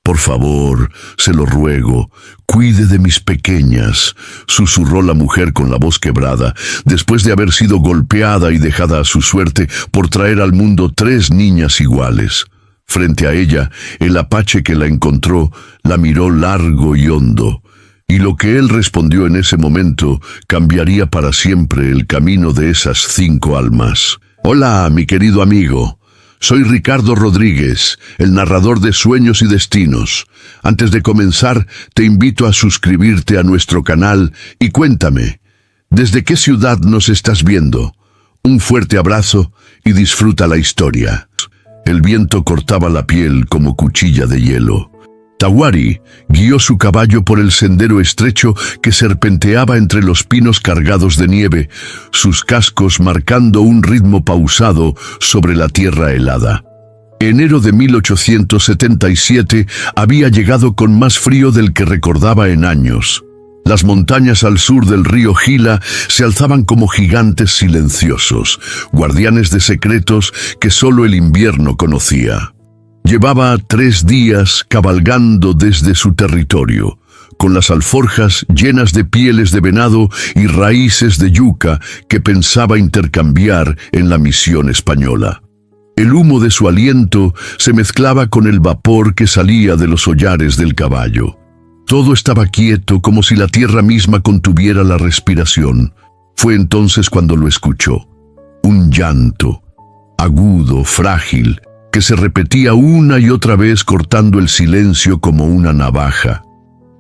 Por favor, se lo ruego, cuide de mis pequeñas, susurró la mujer con la voz quebrada, después de haber sido golpeada y dejada a su suerte por traer al mundo 3 niñas iguales. Frente a ella, el apache que la encontró la miró largo y hondo, y lo que él respondió en ese momento cambiaría para siempre el camino de esas 5 almas. Hola, mi querido amigo. Soy Ricardo Rodríguez, el narrador de Sueños y Destinos. Antes de comenzar, te invito a suscribirte a nuestro canal y cuéntame, ¿desde qué ciudad nos estás viendo? Un fuerte abrazo y disfruta la historia. El viento cortaba la piel como cuchilla de hielo. Tawari guió su caballo por el sendero estrecho que serpenteaba entre los pinos cargados de nieve, sus cascos marcando un ritmo pausado sobre la tierra helada. Enero de 1877 había llegado con más frío del que recordaba en años. Las montañas al sur del río Gila se alzaban como gigantes silenciosos, guardianes de secretos que solo el invierno conocía. Llevaba 3 días cabalgando desde su territorio, con las alforjas llenas de pieles de venado y raíces de yuca que pensaba intercambiar en la misión española. El humo de su aliento se mezclaba con el vapor que salía de los hollares del caballo. Todo estaba quieto, como si la tierra misma contuviera la respiración. Fue entonces cuando lo escuchó. Un llanto, agudo, frágil, que se repetía una y otra vez cortando el silencio como una navaja.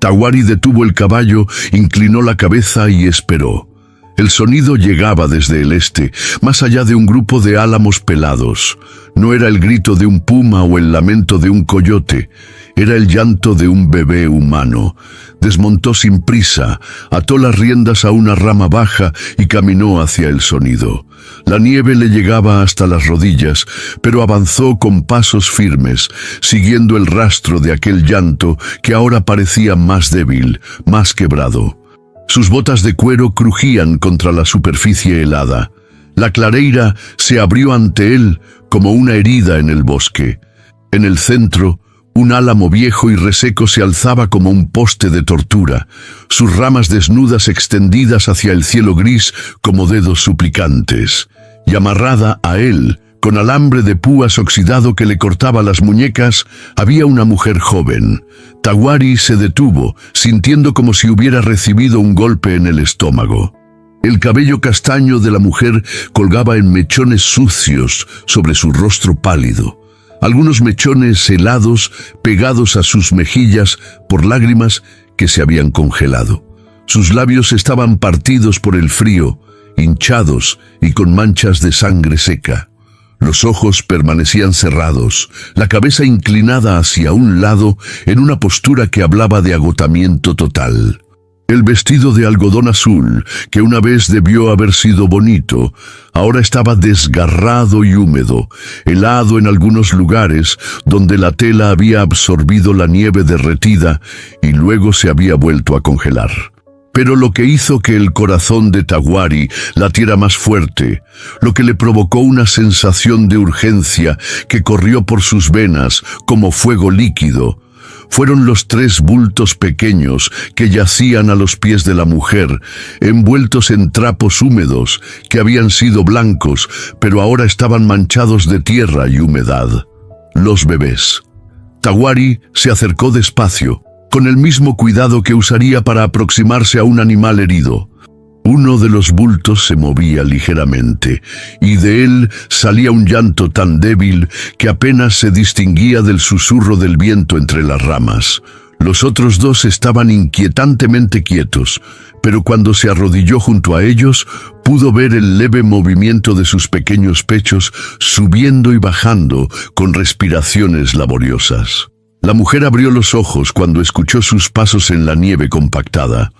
Tawari detuvo el caballo, inclinó la cabeza y esperó. El sonido llegaba desde el este, más allá de un grupo de álamos pelados. No era el grito de un puma o el lamento de un coyote, era el llanto de un bebé humano. Desmontó sin prisa, ató las riendas a una rama baja y caminó hacia el sonido. La nieve le llegaba hasta las rodillas, pero avanzó con pasos firmes, siguiendo el rastro de aquel llanto que ahora parecía más débil, más quebrado. Sus botas de cuero crujían contra la superficie helada. La clareira se abrió ante él como una herida en el bosque. En el centro, un álamo viejo y reseco se alzaba como un poste de tortura, sus ramas desnudas extendidas hacia el cielo gris como dedos suplicantes. Y amarrada a él, con alambre de púas oxidado que le cortaba las muñecas, había una mujer joven. Tawari se detuvo, sintiendo como si hubiera recibido un golpe en el estómago. El cabello castaño de la mujer colgaba en mechones sucios sobre su rostro pálido. Algunos mechones helados pegados a sus mejillas por lágrimas que se habían congelado. Sus labios estaban partidos por el frío, hinchados y con manchas de sangre seca. Los ojos permanecían cerrados, la cabeza inclinada hacia un lado en una postura que hablaba de agotamiento total. El vestido de algodón azul, que una vez debió haber sido bonito, ahora estaba desgarrado y húmedo, helado en algunos lugares donde la tela había absorbido la nieve derretida y luego se había vuelto a congelar. Pero lo que hizo que el corazón de Tawari latiera más fuerte, lo que le provocó una sensación de urgencia que corrió por sus venas como fuego líquido, fueron los 3 bultos pequeños que yacían a los pies de la mujer, envueltos en trapos húmedos que habían sido blancos, pero ahora estaban manchados de tierra y humedad. Los bebés. Tawari se acercó despacio, con el mismo cuidado que usaría para aproximarse a un animal herido. Uno de los bultos se movía ligeramente, y de él salía un llanto tan débil que apenas se distinguía del susurro del viento entre las ramas. Los otros 2 estaban inquietantemente quietos, pero cuando se arrodilló junto a ellos, pudo ver el leve movimiento de sus pequeños pechos subiendo y bajando con respiraciones laboriosas. La mujer abrió los ojos cuando escuchó sus pasos en la nieve compactada.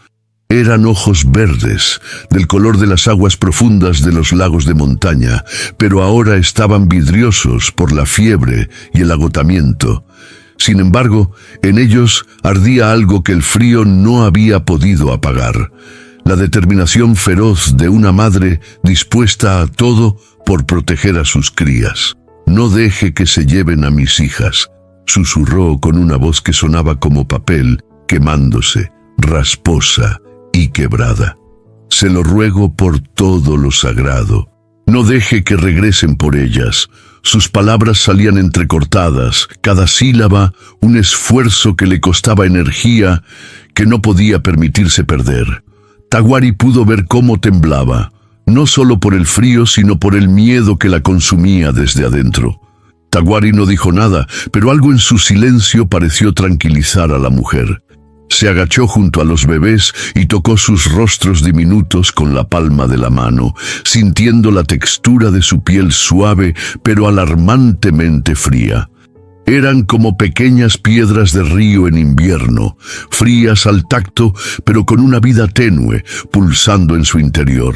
Eran ojos verdes, del color de las aguas profundas de los lagos de montaña, pero ahora estaban vidriosos por la fiebre y el agotamiento. Sin embargo, en ellos ardía algo que el frío no había podido apagar: la determinación feroz de una madre dispuesta a todo por proteger a sus crías. «No deje que se lleven a mis hijas», susurró con una voz que sonaba como papel, quemándose, rasposa y quebrada. Se lo ruego por todo lo sagrado. No deje que regresen por ellas. Sus palabras salían entrecortadas, cada sílaba un esfuerzo que le costaba energía que no podía permitirse perder. Tawari pudo ver cómo temblaba, no solo por el frío, sino por el miedo que la consumía desde adentro. Tawari no dijo nada, pero algo en su silencio pareció tranquilizar a la mujer. Se agachó junto a los bebés y tocó sus rostros diminutos con la palma de la mano, sintiendo la textura de su piel suave, pero alarmantemente fría. Eran como pequeñas piedras de río en invierno, frías al tacto, pero con una vida tenue, pulsando en su interior.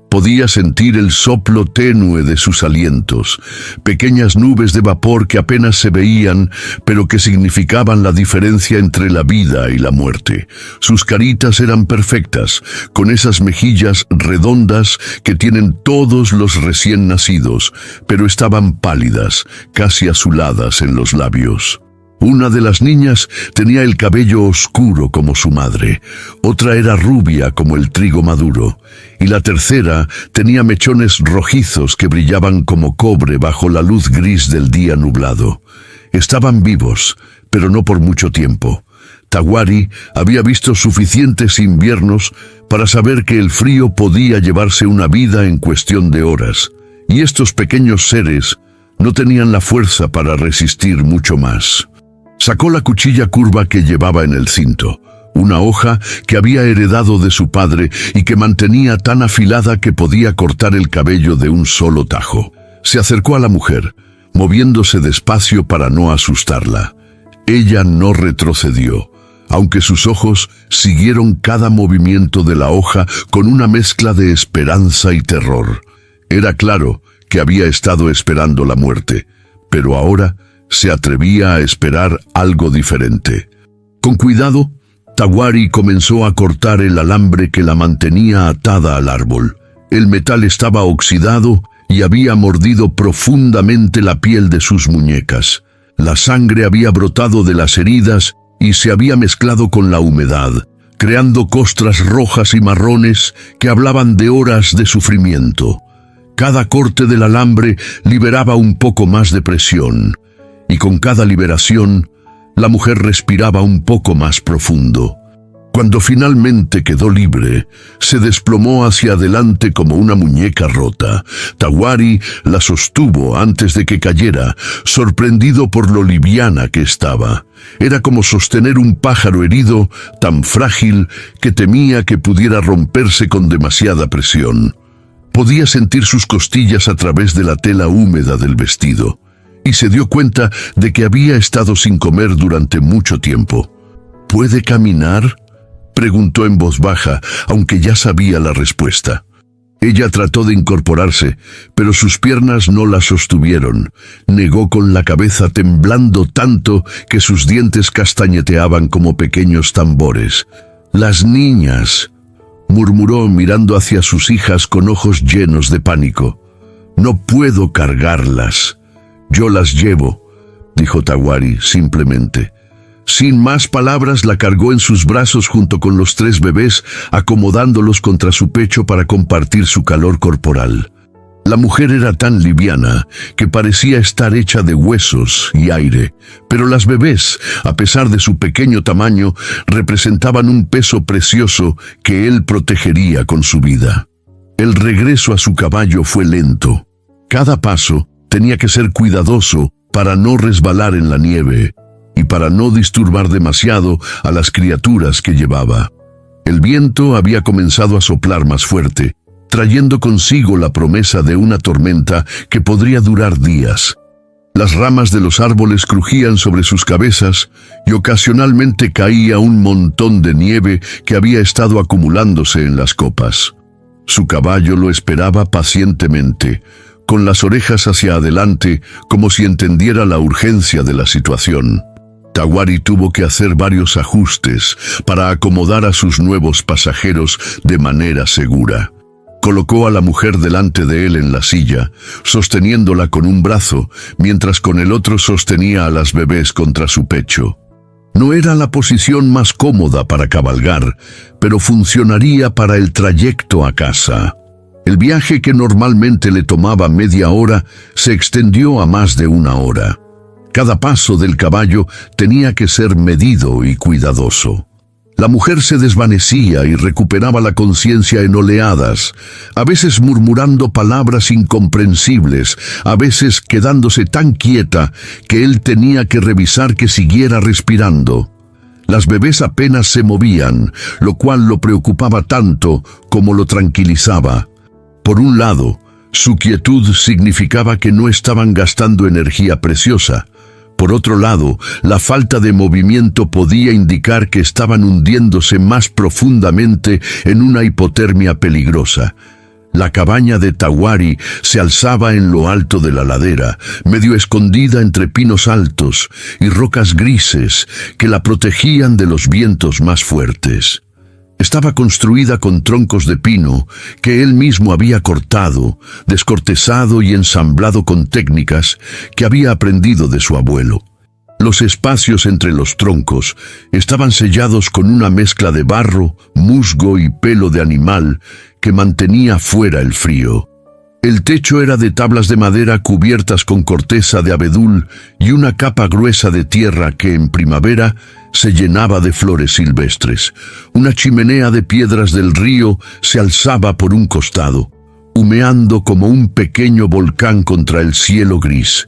Podía sentir el soplo tenue de sus alientos, pequeñas nubes de vapor que apenas se veían, pero que significaban la diferencia entre la vida y la muerte. Sus caritas eran perfectas, con esas mejillas redondas que tienen todos los recién nacidos, pero estaban pálidas, casi azuladas en los labios. Una de las niñas tenía el cabello oscuro como su madre, otra era rubia como el trigo maduro, y la tercera tenía mechones rojizos que brillaban como cobre bajo la luz gris del día nublado. Estaban vivos, pero no por mucho tiempo. Tawari había visto suficientes inviernos para saber que el frío podía llevarse una vida en cuestión de horas, y estos pequeños seres no tenían la fuerza para resistir mucho más. Sacó la cuchilla curva que llevaba en el cinto, una hoja que había heredado de su padre y que mantenía tan afilada que podía cortar el cabello de un solo tajo. Se acercó a la mujer, moviéndose despacio para no asustarla. Ella no retrocedió, aunque sus ojos siguieron cada movimiento de la hoja con una mezcla de esperanza y terror. Era claro que había estado esperando la muerte, pero ahora se atrevía a esperar algo diferente. Con cuidado, Tawari comenzó a cortar el alambre que la mantenía atada al árbol. El metal estaba oxidado y había mordido profundamente la piel de sus muñecas. La sangre había brotado de las heridas y se había mezclado con la humedad, creando costras rojas y marrones que hablaban de horas de sufrimiento. Cada corte del alambre liberaba un poco más de presión, y con cada liberación, la mujer respiraba un poco más profundo. Cuando finalmente quedó libre, se desplomó hacia adelante como una muñeca rota. Tawari la sostuvo antes de que cayera, sorprendido por lo liviana que estaba. Era como sostener un pájaro herido, tan frágil que temía que pudiera romperse con demasiada presión. Podía sentir sus costillas a través de la tela húmeda del vestido, y se dio cuenta de que había estado sin comer durante mucho tiempo. ¿Puede caminar?, preguntó en voz baja, aunque ya sabía la respuesta. Ella trató de incorporarse, pero sus piernas no la sostuvieron. Negó con la cabeza, temblando tanto que sus dientes castañeteaban como pequeños tambores. «Las niñas», murmuró mirando hacia sus hijas con ojos llenos de pánico. «No puedo cargarlas». «Yo las llevo», dijo Tawari simplemente. Sin más palabras, la cargó en sus brazos junto con los 3 bebés, acomodándolos contra su pecho para compartir su calor corporal. La mujer era tan liviana que parecía estar hecha de huesos y aire, pero las bebés, a pesar de su pequeño tamaño, representaban un peso precioso que él protegería con su vida. El regreso a su caballo fue lento. Cada paso tenía que ser cuidadoso para no resbalar en la nieve y para no disturbar demasiado a las criaturas que llevaba. El viento había comenzado a soplar más fuerte, trayendo consigo la promesa de una tormenta que podría durar días. Las ramas de los árboles crujían sobre sus cabezas y ocasionalmente caía un montón de nieve que había estado acumulándose en las copas. Su caballo lo esperaba pacientemente, con las orejas hacia adelante, como si entendiera la urgencia de la situación. Tawari tuvo que hacer varios ajustes para acomodar a sus nuevos pasajeros de manera segura. Colocó a la mujer delante de él en la silla, sosteniéndola con un brazo, mientras con el otro sostenía a las bebés contra su pecho. No era la posición más cómoda para cabalgar, pero funcionaría para el trayecto a casa. El viaje, que normalmente le tomaba media hora, se extendió a más de 1 hora. Cada paso del caballo tenía que ser medido y cuidadoso. La mujer se desvanecía y recuperaba la conciencia en oleadas, a veces murmurando palabras incomprensibles, a veces quedándose tan quieta que él tenía que revisar que siguiera respirando. Las bebés apenas se movían, lo cual lo preocupaba tanto como lo tranquilizaba. Por un lado, su quietud significaba que no estaban gastando energía preciosa. Por otro lado, la falta de movimiento podía indicar que estaban hundiéndose más profundamente en una hipotermia peligrosa. La cabaña de Tawari se alzaba en lo alto de la ladera, medio escondida entre pinos altos y rocas grises que la protegían de los vientos más fuertes. Estaba construida con troncos de pino que él mismo había cortado, descortezado y ensamblado con técnicas que había aprendido de su abuelo. Los espacios entre los troncos estaban sellados con una mezcla de barro, musgo y pelo de animal que mantenía fuera el frío. El techo era de tablas de madera cubiertas con corteza de abedul y una capa gruesa de tierra que en primavera se llenaba de flores silvestres. Una chimenea de piedras del río se alzaba por un costado, humeando como un pequeño volcán contra el cielo gris.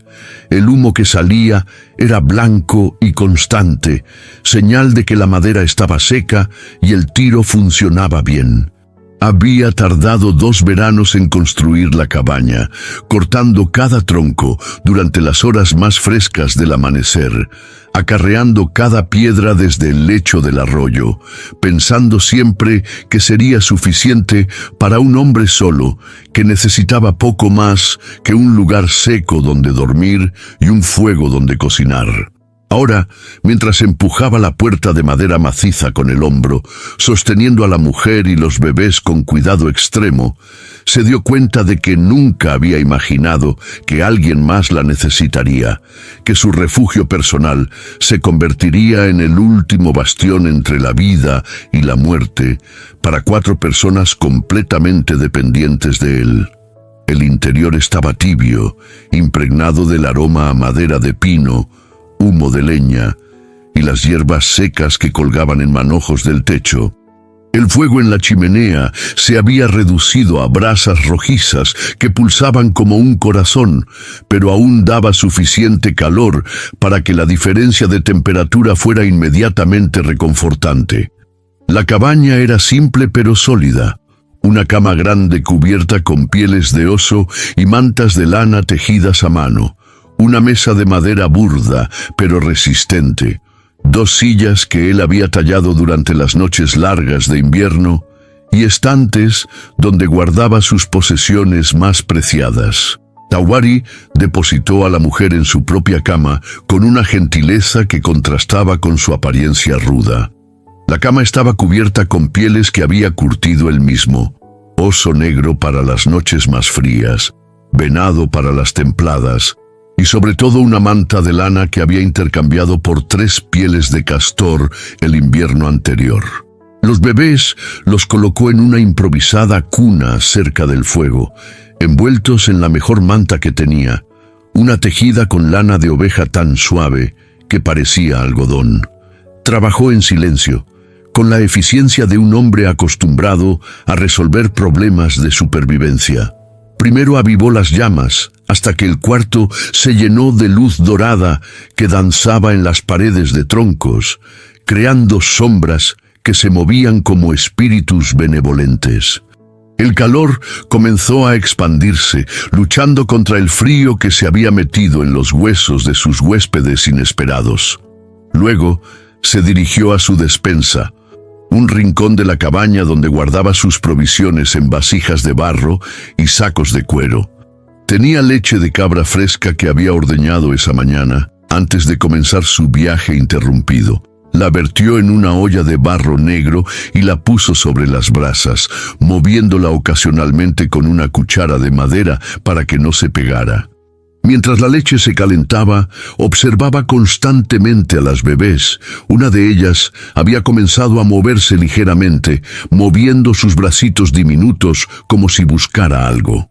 El humo que salía era blanco y constante, señal de que la madera estaba seca y el tiro funcionaba bien. Había tardado 2 veranos en construir la cabaña, cortando cada tronco durante las horas más frescas del amanecer, acarreando cada piedra desde el lecho del arroyo, pensando siempre que sería suficiente para un hombre solo, que necesitaba poco más que un lugar seco donde dormir y un fuego donde cocinar. Ahora, mientras empujaba la puerta de madera maciza con el hombro, sosteniendo a la mujer y los bebés con cuidado extremo, se dio cuenta de que nunca había imaginado que alguien más la necesitaría, que su refugio personal se convertiría en el último bastión entre la vida y la muerte para 4 personas completamente dependientes de él. El interior estaba tibio, impregnado del aroma a madera de pino, humo de leña y las hierbas secas que colgaban en manojos del techo. El fuego en la chimenea se había reducido a brasas rojizas que pulsaban como un corazón, pero aún daba suficiente calor para que la diferencia de temperatura fuera inmediatamente reconfortante. La cabaña era simple pero sólida. Una cama grande cubierta con pieles de oso y mantas de lana tejidas a mano. Una mesa de madera burda, pero resistente. 2 sillas que él había tallado durante las noches largas de invierno y estantes donde guardaba sus posesiones más preciadas. Tawari depositó a la mujer en su propia cama con una gentileza que contrastaba con su apariencia ruda. La cama estaba cubierta con pieles que había curtido él mismo. Oso negro para las noches más frías, venado para las templadas, y sobre todo una manta de lana que había intercambiado por 3 pieles de castor el invierno anterior. Los bebés los colocó en una improvisada cuna cerca del fuego, envueltos en la mejor manta que tenía, una tejida con lana de oveja tan suave que parecía algodón. Trabajó en silencio, con la eficiencia de un hombre acostumbrado a resolver problemas de supervivencia. Primero avivó las llamas, hasta que el cuarto se llenó de luz dorada que danzaba en las paredes de troncos, creando sombras que se movían como espíritus benevolentes. El calor comenzó a expandirse, luchando contra el frío que se había metido en los huesos de sus huéspedes inesperados. Luego se dirigió a su despensa, un rincón de la cabaña donde guardaba sus provisiones en vasijas de barro y sacos de cuero. Tenía leche de cabra fresca que había ordeñado esa mañana, antes de comenzar su viaje interrumpido. La vertió en una olla de barro negro y la puso sobre las brasas, moviéndola ocasionalmente con una cuchara de madera para que no se pegara. Mientras la leche se calentaba, observaba constantemente a las bebés. Una de ellas había comenzado a moverse ligeramente, moviendo sus bracitos diminutos como si buscara algo.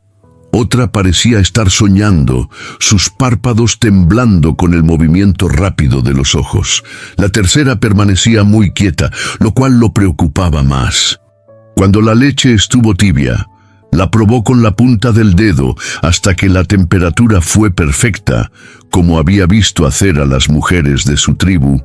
Otra parecía estar soñando, sus párpados temblando con el movimiento rápido de los ojos. La tercera permanecía muy quieta, lo cual lo preocupaba más. Cuando la leche estuvo tibia, la probó con la punta del dedo hasta que la temperatura fue perfecta, como había visto hacer a las mujeres de su tribu.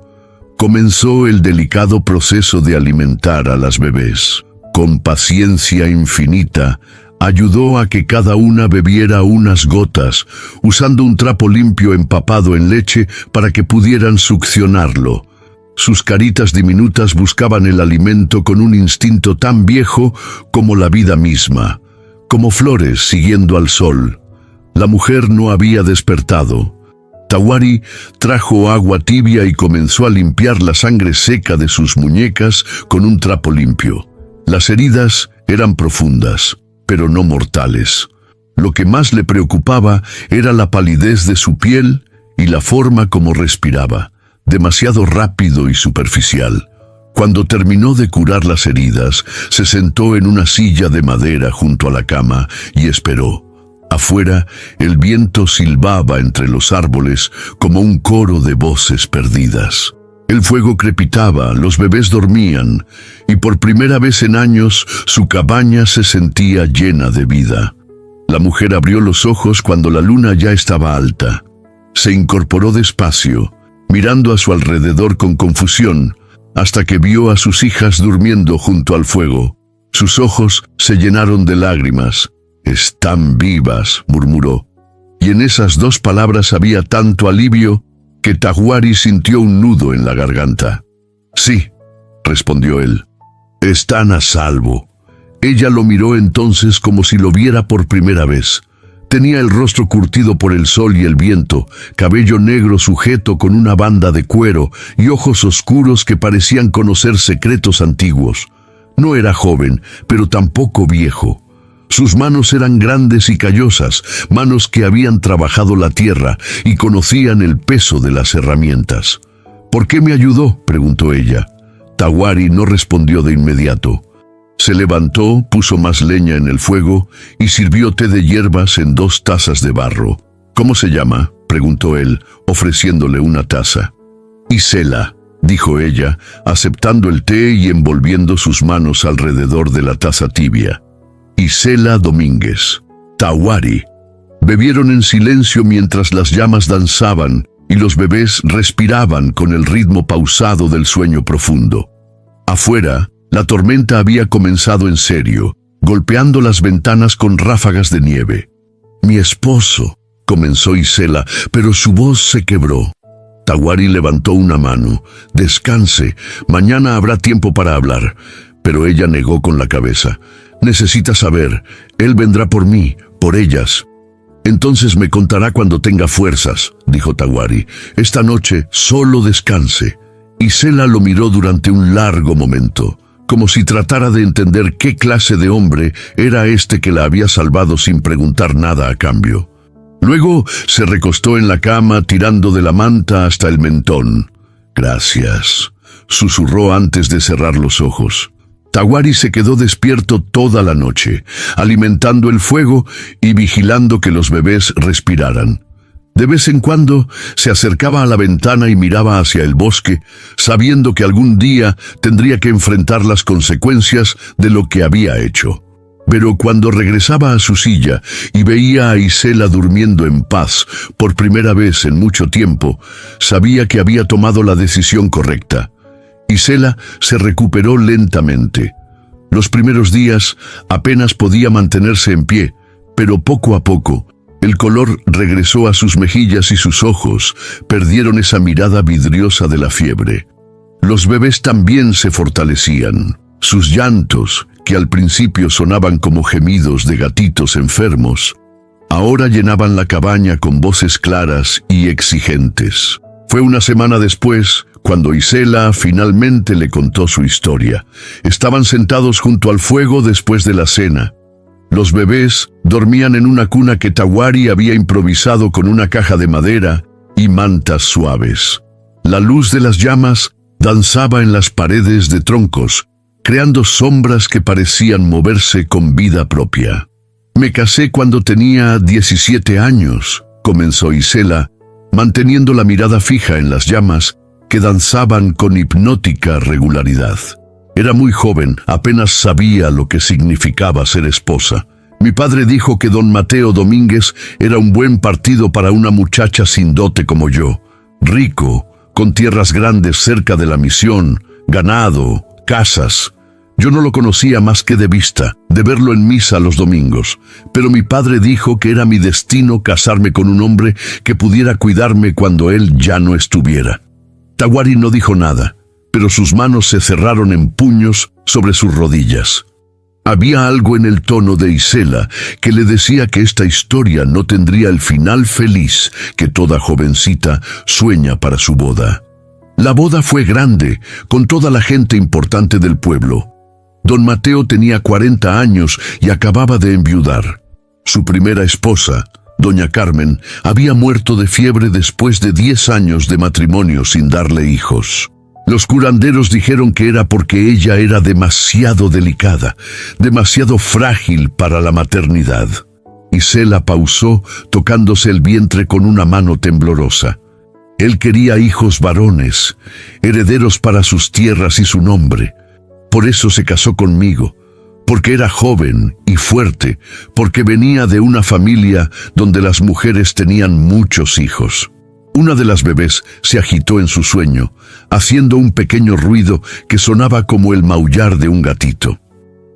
Comenzó el delicado proceso de alimentar a las bebés. Con paciencia infinita, ayudó a que cada una bebiera unas gotas, usando un trapo limpio empapado en leche para que pudieran succionarlo. Sus caritas diminutas buscaban el alimento con un instinto tan viejo como la vida misma, como flores siguiendo al sol. La mujer no había despertado. Tawari trajo agua tibia y comenzó a limpiar la sangre seca de sus muñecas con un trapo limpio. Las heridas eran profundas, pero no mortales. Lo que más le preocupaba era la palidez de su piel y la forma como respiraba, demasiado rápido y superficial. Cuando terminó de curar las heridas, se sentó en una silla de madera junto a la cama y esperó. Afuera, el viento silbaba entre los árboles como un coro de voces perdidas. El fuego crepitaba, los bebés dormían, y por primera vez en años su cabaña se sentía llena de vida. La mujer abrió los ojos cuando la luna ya estaba alta. Se incorporó despacio, mirando a su alrededor con confusión, hasta que vio a sus hijas durmiendo junto al fuego. Sus ojos se llenaron de lágrimas. «Están vivas», murmuró. Y en esas dos palabras había tanto alivio que Tawari sintió un nudo en la garganta. «Sí», respondió él, «están a salvo». Ella lo miró entonces como si lo viera por primera vez. Tenía el rostro curtido por el sol y el viento, cabello negro sujeto con una banda de cuero y ojos oscuros que parecían conocer secretos antiguos. No era joven, pero tampoco viejo. Sus manos eran grandes y callosas, manos que habían trabajado la tierra y conocían el peso de las herramientas. «¿Por qué me ayudó?», preguntó ella. Tawari no respondió de inmediato. Se levantó, puso más leña en el fuego y sirvió té de hierbas en 2 tazas de barro. «¿Cómo se llama?», preguntó él, ofreciéndole una taza. «Isela», dijo ella, aceptando el té y envolviendo sus manos alrededor de la taza tibia. «Isela Domínguez». «Tawari». Bebieron en silencio mientras las llamas danzaban y los bebés respiraban con el ritmo pausado del sueño profundo. Afuera, la tormenta había comenzado en serio, golpeando las ventanas con ráfagas de nieve. «Mi esposo», comenzó Isela, pero su voz se quebró. Tawari levantó una mano. «Descanse, mañana habrá tiempo para hablar». Pero ella negó con la cabeza. «Necesita saber, él vendrá por mí, por ellas». «Entonces me contará cuando tenga fuerzas», dijo Tawari. «Esta noche solo descanse». Isela lo miró durante un largo momento, como si tratara de entender qué clase de hombre era este que la había salvado sin preguntar nada a cambio. Luego se recostó en la cama tirando de la manta hasta el mentón. «Gracias», susurró antes de cerrar los ojos. Tawari se quedó despierto toda la noche, alimentando el fuego y vigilando que los bebés respiraran. De vez en cuando se acercaba a la ventana y miraba hacia el bosque, sabiendo que algún día tendría que enfrentar las consecuencias de lo que había hecho. Pero cuando regresaba a su silla y veía a Isela durmiendo en paz por primera vez en mucho tiempo, sabía que había tomado la decisión correcta. Isela se recuperó lentamente. Los primeros días apenas podía mantenerse en pie, pero poco a poco el color regresó a sus mejillas y sus ojos perdieron esa mirada vidriosa de la fiebre. Los bebés también se fortalecían. Sus llantos, que al principio sonaban como gemidos de gatitos enfermos, ahora llenaban la cabaña con voces claras y exigentes. Fue una semana después Cuando Isela finalmente le contó su historia, estaban sentados junto al fuego después de la cena. Los bebés dormían en una cuna que Tawari había improvisado con una caja de madera y mantas suaves. La luz de las llamas danzaba en las paredes de troncos, creando sombras que parecían moverse con vida propia. Me casé cuando tenía 17 años, comenzó Isela, manteniendo la mirada fija en las llamas que danzaban con hipnótica regularidad. Era muy joven, apenas sabía lo que significaba ser esposa. Mi padre dijo que don Mateo Domínguez era un buen partido para una muchacha sin dote como yo, rico, con tierras grandes cerca de la misión, ganado, casas. Yo no lo conocía más que de vista, de verlo en misa los domingos, pero mi padre dijo que era mi destino casarme con un hombre que pudiera cuidarme cuando él ya no estuviera. Tawari no dijo nada, pero sus manos se cerraron en puños sobre sus rodillas. Había algo en el tono de Isela que le decía que esta historia no tendría el final feliz que toda jovencita sueña para su boda. La boda fue grande, con toda la gente importante del pueblo. Don Mateo tenía 40 años y acababa de enviudar. Su primera esposa, doña Carmen, había muerto de fiebre después de 10 años de matrimonio sin darle hijos. Los curanderos dijeron que era porque ella era demasiado delicada, demasiado frágil para la maternidad. Isela pausó, tocándose el vientre con una mano temblorosa. Él quería hijos varones, herederos para sus tierras y su nombre. Por eso se casó conmigo, porque era joven y fuerte, porque venía de una familia donde las mujeres tenían muchos hijos. Una de las bebés se agitó en su sueño, haciendo un pequeño ruido que sonaba como el maullar de un gatito.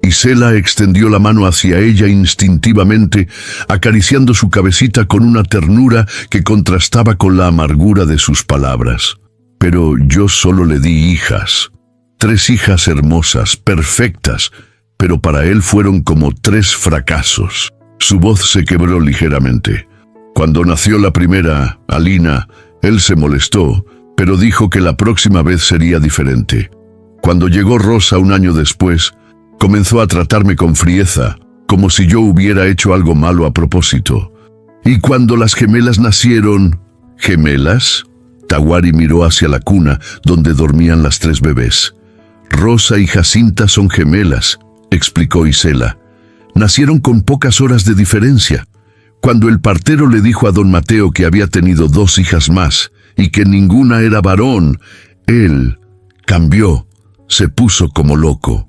Isela extendió la mano hacia ella instintivamente, acariciando su cabecita con una ternura que contrastaba con la amargura de sus palabras. Pero yo solo le di hijas. 3 hijas hermosas, perfectas, pero para él fueron como 3 fracasos. Su voz se quebró ligeramente. Cuando nació la primera, Alina, él se molestó, pero dijo que la próxima vez sería diferente. Cuando llegó Rosa un año después, comenzó a tratarme con frieza, como si yo hubiera hecho algo malo a propósito. Y cuando las gemelas nacieron... ¿Gemelas? Tawari miró hacia la cuna donde dormían las 3 bebés. Rosa y Jacinta son gemelas, explicó Isela. Nacieron con pocas horas de diferencia. Cuando el partero le dijo a don Mateo que había tenido 2 hijas más y que ninguna era varón, él cambió, se puso como loco.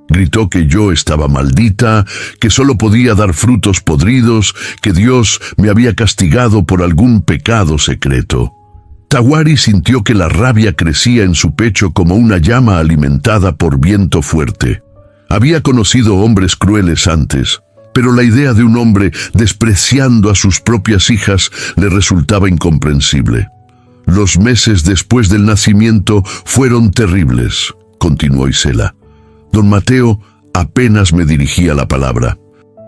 Gritó que yo estaba maldita, que solo podía dar frutos podridos, que Dios me había castigado por algún pecado secreto. Tawari sintió que la rabia crecía en su pecho como una llama alimentada por viento fuerte. Había conocido hombres crueles antes, pero la idea de un hombre despreciando a sus propias hijas le resultaba incomprensible. Los meses después del nacimiento fueron terribles, continuó Isela. Don Mateo apenas me dirigía la palabra.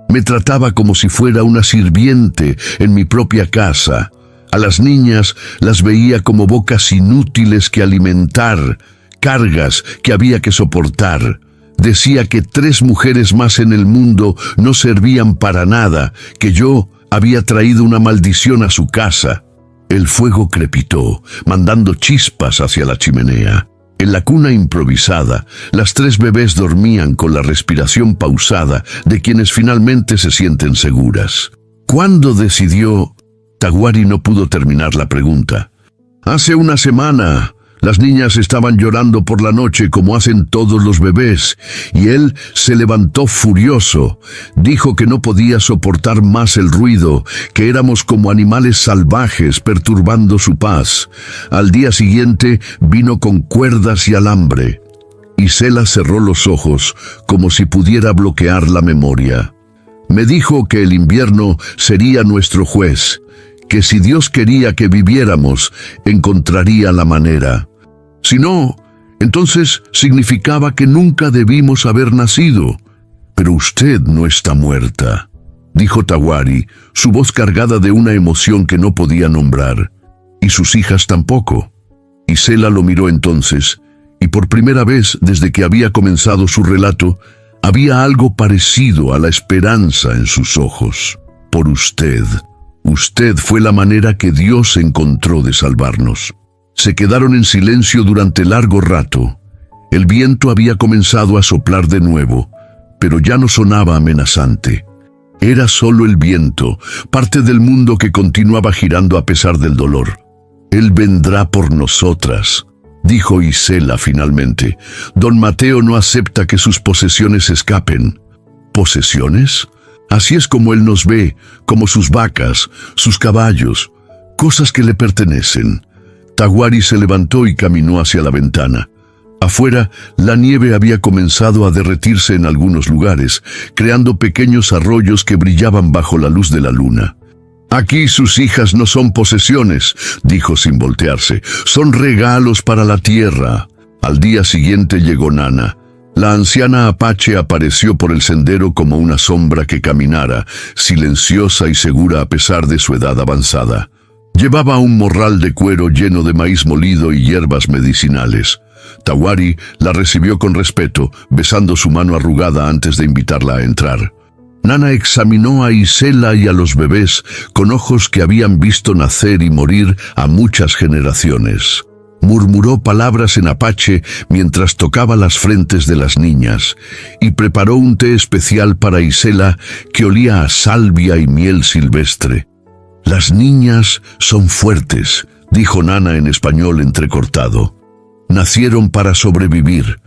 Me trataba como si fuera una sirviente en mi propia casa. A las niñas las veía como bocas inútiles que alimentar, cargas que había que soportar. Decía que 3 mujeres más en el mundo no servían para nada, que yo había traído una maldición a su casa. El fuego crepitó, mandando chispas hacia la chimenea. En la cuna improvisada, las 3 bebés dormían con la respiración pausada de quienes finalmente se sienten seguras. ¿Cuándo decidió? Tawari no pudo terminar la pregunta. Hace una semana. Las niñas estaban llorando por la noche como hacen todos los bebés, y él se levantó furioso. Dijo que no podía soportar más el ruido, que éramos como animales salvajes perturbando su paz. Al día siguiente vino con cuerdas y alambre. Isela cerró los ojos como si pudiera bloquear la memoria. Me dijo que el invierno sería nuestro juez, que si Dios quería que viviéramos, encontraría la manera. Si no, entonces significaba que nunca debimos haber nacido. Pero usted no está muerta, dijo Tawari, su voz cargada de una emoción que no podía nombrar. Y sus hijas tampoco. Isela lo miró entonces, y por primera vez desde que había comenzado su relato, había algo parecido a la esperanza en sus ojos. Por usted. Usted fue la manera que Dios encontró de salvarnos. Se quedaron en silencio durante largo rato. El viento había comenzado a soplar de nuevo, pero ya no sonaba amenazante. Era solo el viento, parte del mundo que continuaba girando a pesar del dolor. Él vendrá por nosotras, dijo Isela finalmente. Don Mateo no acepta que sus posesiones escapen. ¿Posesiones? Así es como él nos ve, como sus vacas, sus caballos, cosas que le pertenecen. Tawari se levantó y caminó hacia la ventana. Afuera, la nieve había comenzado a derretirse en algunos lugares, creando pequeños arroyos que brillaban bajo la luz de la luna. «Aquí sus hijas no son posesiones», dijo sin voltearse, «son regalos para la tierra». Al día siguiente llegó Nana. La anciana apache apareció por el sendero como una sombra que caminara, silenciosa y segura a pesar de su edad avanzada. Llevaba un morral de cuero lleno de maíz molido y hierbas medicinales. Tawari la recibió con respeto, besando su mano arrugada antes de invitarla a entrar. Nana examinó a Isela y a los bebés con ojos que habían visto nacer y morir a muchas generaciones. Murmuró palabras en apache mientras tocaba las frentes de las niñas y preparó un té especial para Isela que olía a salvia y miel silvestre. «Las niñas son fuertes», dijo Nana en español entrecortado. «Nacieron para sobrevivir».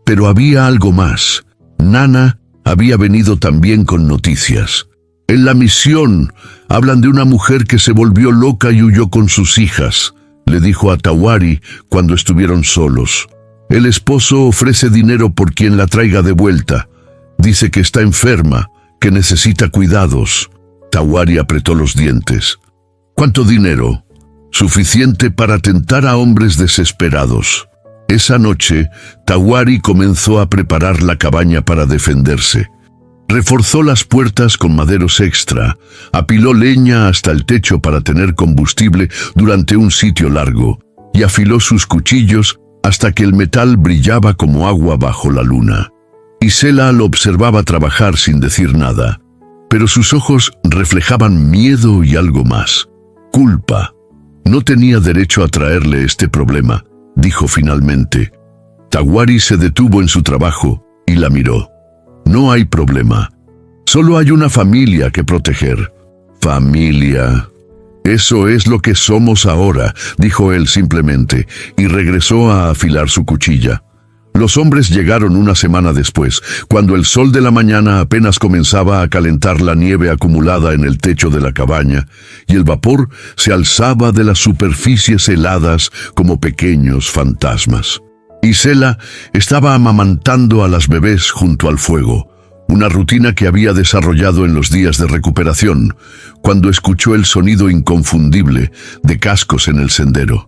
Pero había algo más. Nana había venido también con noticias. En la misión hablan de una mujer que se volvió loca y huyó con sus hijas, le dijo a Tawari cuando estuvieron solos. El esposo ofrece dinero por quien la traiga de vuelta. Dice que está enferma, que necesita cuidados. Tawari apretó los dientes. ¿Cuánto dinero? Suficiente para tentar a hombres desesperados. Esa noche, Tawari comenzó a preparar la cabaña para defenderse. Reforzó las puertas con maderos extra, apiló leña hasta el techo para tener combustible durante un sitio largo, y afiló sus cuchillos hasta que el metal brillaba como agua bajo la luna. Isela lo observaba trabajar sin decir nada, pero sus ojos reflejaban miedo y algo más. Culpa. No tenía derecho a traerle este problema, dijo finalmente. Tawari se detuvo en su trabajo y la miró. No hay problema. Solo hay una familia que proteger. Familia. Eso es lo que somos ahora, dijo él simplemente, y regresó a afilar su cuchilla. Los hombres llegaron una semana después, cuando el sol de la mañana apenas comenzaba a calentar la nieve acumulada en el techo de la cabaña, y el vapor se alzaba de las superficies heladas como pequeños fantasmas. Isela estaba amamantando a las bebés junto al fuego, una rutina que había desarrollado en los días de recuperación, cuando escuchó el sonido inconfundible de cascos en el sendero.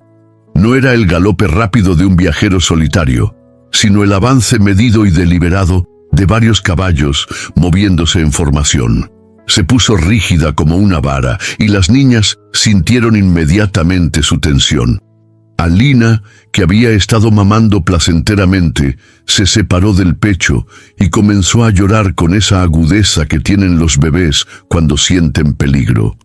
No era el galope rápido de un viajero solitario, sino el avance medido y deliberado de varios caballos moviéndose en formación. Se puso rígida como una vara y las niñas sintieron inmediatamente su tensión. Alina, que había estado mamando placenteramente, se separó del pecho y comenzó a llorar con esa agudeza que tienen los bebés cuando sienten peligro.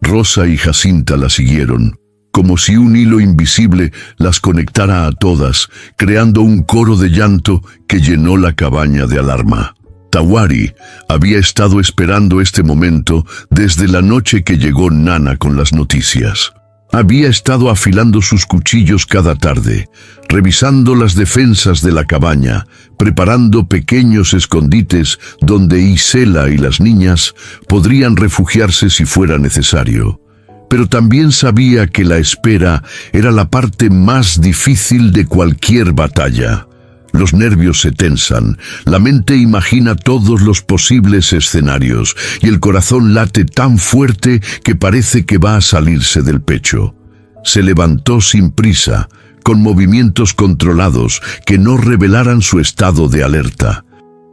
Rosa y Jacinta la siguieron, como si un hilo invisible las conectara a todas, creando un coro de llanto que llenó la cabaña de alarma. Tawari había estado esperando este momento desde la noche que llegó Nana con las noticias. Había estado afilando sus cuchillos cada tarde, revisando las defensas de la cabaña, preparando pequeños escondites donde Isela y las niñas podrían refugiarse si fuera necesario. Pero también sabía que la espera era la parte más difícil de cualquier batalla. Los nervios se tensan, la mente imagina todos los posibles escenarios y el corazón late tan fuerte que parece que va a salirse del pecho. Se levantó sin prisa, con movimientos controlados que no revelaran su estado de alerta.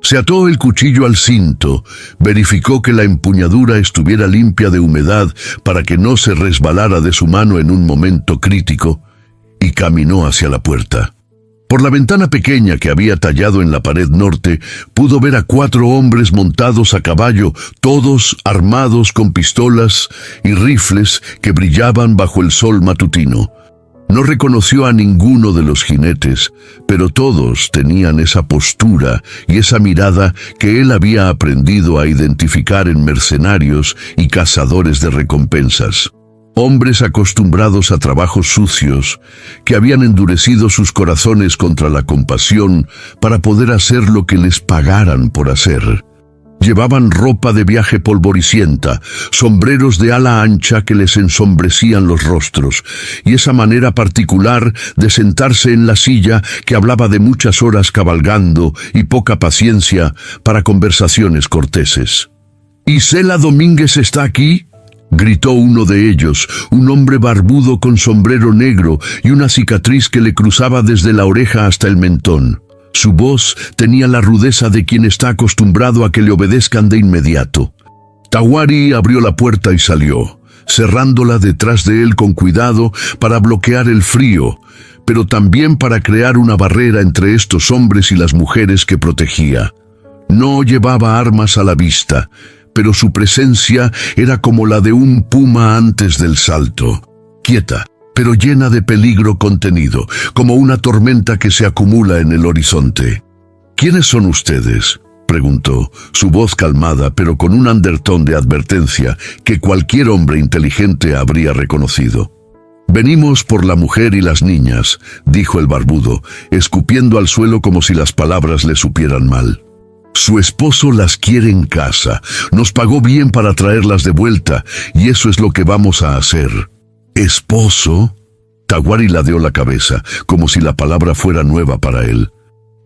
Se ató el cuchillo al cinto, verificó que la empuñadura estuviera limpia de humedad para que no se resbalara de su mano en un momento crítico, y caminó hacia la puerta. Por la ventana pequeña que había tallado en la pared norte, pudo ver a 4 hombres montados a caballo, todos armados con pistolas y rifles que brillaban bajo el sol matutino. No reconoció a ninguno de los jinetes, pero todos tenían esa postura y esa mirada que él había aprendido a identificar en mercenarios y cazadores de recompensas. Hombres acostumbrados a trabajos sucios, que habían endurecido sus corazones contra la compasión para poder hacer lo que les pagaran por hacer. Llevaban ropa de viaje polvoricienta, sombreros de ala ancha que les ensombrecían los rostros, y esa manera particular de sentarse en la silla que hablaba de muchas horas cabalgando y poca paciencia para conversaciones corteses. «¿Isela Domínguez está aquí?», gritó uno de ellos, un hombre barbudo con sombrero negro y una cicatriz que le cruzaba desde la oreja hasta el mentón. Su voz tenía la rudeza de quien está acostumbrado a que le obedezcan de inmediato. Tawari abrió la puerta y salió, cerrándola detrás de él con cuidado para bloquear el frío, pero también para crear una barrera entre estos hombres y las mujeres que protegía. No llevaba armas a la vista, pero su presencia era como la de un puma antes del salto, quieta, pero llena de peligro contenido, como una tormenta que se acumula en el horizonte. «¿Quiénes son ustedes?», preguntó, su voz calmada, pero con un undertone de advertencia que cualquier hombre inteligente habría reconocido. «Venimos por la mujer y las niñas», dijo el barbudo, escupiendo al suelo como si las palabras le supieran mal. «Su esposo las quiere en casa. Nos pagó bien para traerlas de vuelta, y eso es lo que vamos a hacer». «¿Esposo?», Tawari ladeó la cabeza, como si la palabra fuera nueva para él.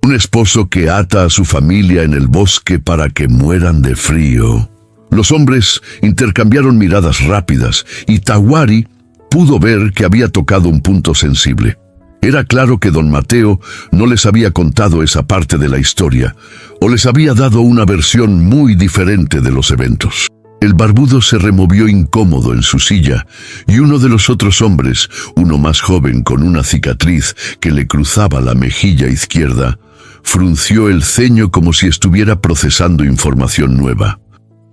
«Un esposo que ata a su familia en el bosque para que mueran de frío». Los hombres intercambiaron miradas rápidas, y Tawari pudo ver que había tocado un punto sensible. Era claro que don Mateo no les había contado esa parte de la historia, o les había dado una versión muy diferente de los eventos. El barbudo se removió incómodo en su silla, y uno de los otros hombres, uno más joven con una cicatriz que le cruzaba la mejilla izquierda, frunció el ceño como si estuviera procesando información nueva.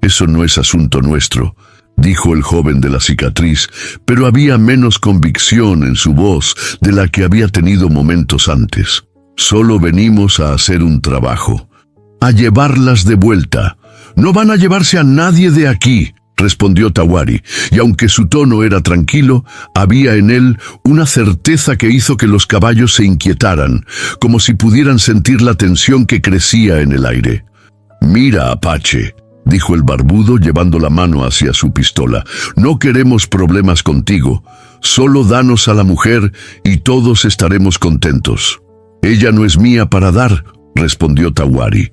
«Eso no es asunto nuestro», dijo el joven de la cicatriz, pero había menos convicción en su voz de la que había tenido momentos antes. «Solo venimos a hacer un trabajo, a llevarlas de vuelta». «No van a llevarse a nadie de aquí», respondió Tawari, y aunque su tono era tranquilo, había en él una certeza que hizo que los caballos se inquietaran, como si pudieran sentir la tensión que crecía en el aire. «Mira, Apache», dijo el barbudo llevando la mano hacia su pistola, «no queremos problemas contigo, solo danos a la mujer y todos estaremos contentos». «Ella no es mía para dar», respondió Tawari.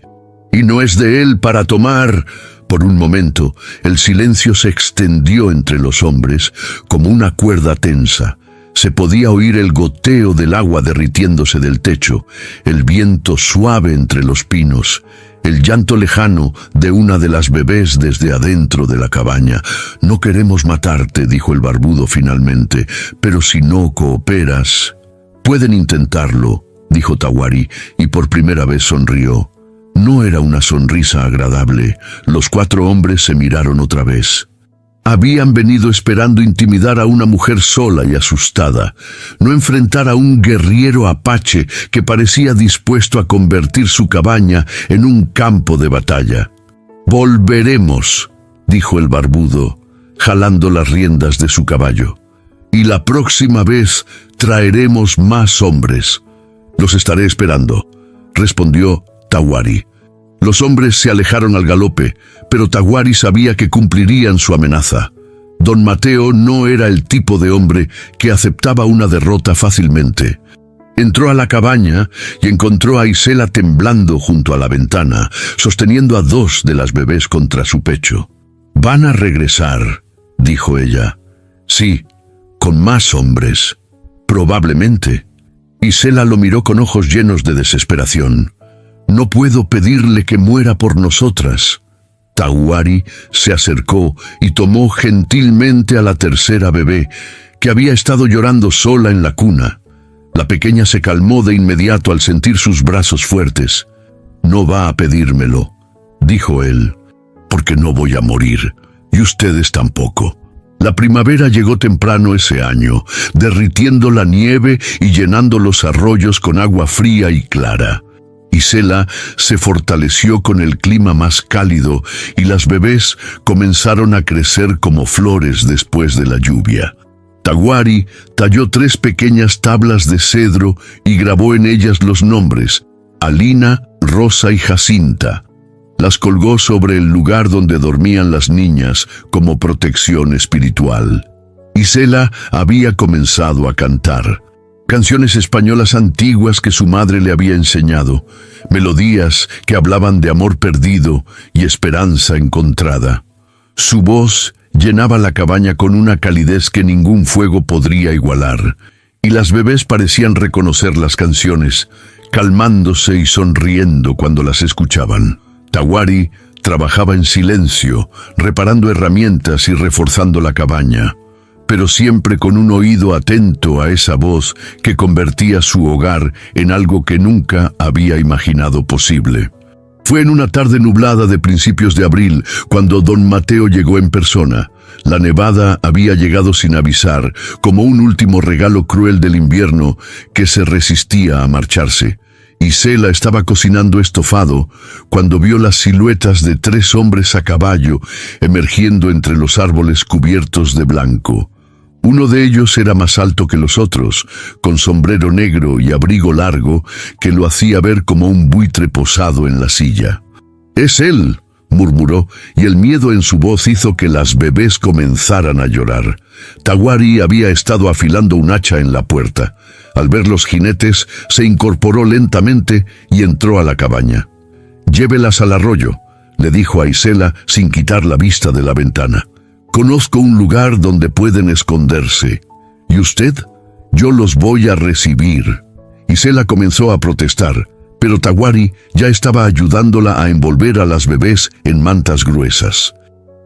«Y no es de él para tomar». Por un momento, el silencio se extendió entre los hombres como una cuerda tensa. Se podía oír el goteo del agua derritiéndose del techo, el viento suave entre los pinos, el llanto lejano de una de las bebés desde adentro de la cabaña. «No queremos matarte», dijo el barbudo finalmente, «pero si no cooperas...» «Pueden intentarlo», dijo Tawari, y por primera vez sonrió. No era una sonrisa agradable. Los 4 hombres se miraron otra vez. Habían venido esperando intimidar a una mujer sola y asustada, no enfrentar a un guerrillero apache que parecía dispuesto a convertir su cabaña en un campo de batalla. «Volveremos», dijo el barbudo, jalando las riendas de su caballo. «Y la próxima vez traeremos más hombres». «Los estaré esperando», respondió Tawari. Los hombres se alejaron al galope, pero Tawari sabía que cumplirían su amenaza. Don Mateo no era el tipo de hombre que aceptaba una derrota fácilmente. Entró a la cabaña y encontró a Isela temblando junto a la ventana, sosteniendo a 2 de las bebés contra su pecho. «Van a regresar», dijo ella. «Sí, con más hombres. Probablemente». Isela lo miró con ojos llenos de desesperación. «No puedo pedirle que muera por nosotras». Tawari se acercó y tomó gentilmente a la tercera bebé, que había estado llorando sola en la cuna. La pequeña se calmó de inmediato al sentir sus brazos fuertes. «No va a pedírmelo», dijo él, «porque no voy a morir, y ustedes tampoco». La primavera llegó temprano ese año, derritiendo la nieve y llenando los arroyos con agua fría y clara. Isela se fortaleció con el clima más cálido y las bebés comenzaron a crecer como flores después de la lluvia. Tahuari talló 3 pequeñas tablas de cedro y grabó en ellas los nombres, Alina, Rosa y Jacinta. Las colgó sobre el lugar donde dormían las niñas como protección espiritual. Isela había comenzado a cantar. Canciones españolas antiguas que su madre le había enseñado, melodías que hablaban de amor perdido y esperanza encontrada. Su voz llenaba la cabaña con una calidez que ningún fuego podría igualar, y las bebés parecían reconocer las canciones, calmándose y sonriendo cuando las escuchaban. Tahuari trabajaba en silencio, reparando herramientas y reforzando la cabaña, pero siempre con un oído atento a esa voz que convertía su hogar en algo que nunca había imaginado posible. Fue en una tarde nublada de principios de abril cuando don Mateo llegó en persona. La nevada había llegado sin avisar, como un último regalo cruel del invierno que se resistía a marcharse. Isela estaba cocinando estofado cuando vio las siluetas de 3 hombres a caballo emergiendo entre los árboles cubiertos de blanco. Uno de ellos era más alto que los otros, con sombrero negro y abrigo largo que lo hacía ver como un buitre posado en la silla. «Es él», murmuró, y el miedo en su voz hizo que las bebés comenzaran a llorar. Tahuari había estado afilando un hacha en la puerta. Al ver los jinetes, se incorporó lentamente y entró a la cabaña. «Llévelas al arroyo», le dijo a Isela sin quitar la vista de la ventana. «Conozco un lugar donde pueden esconderse. ¿Y usted? Yo los voy a recibir». Isela comenzó a protestar, pero Tahuari ya estaba ayudándola a envolver a las bebés en mantas gruesas.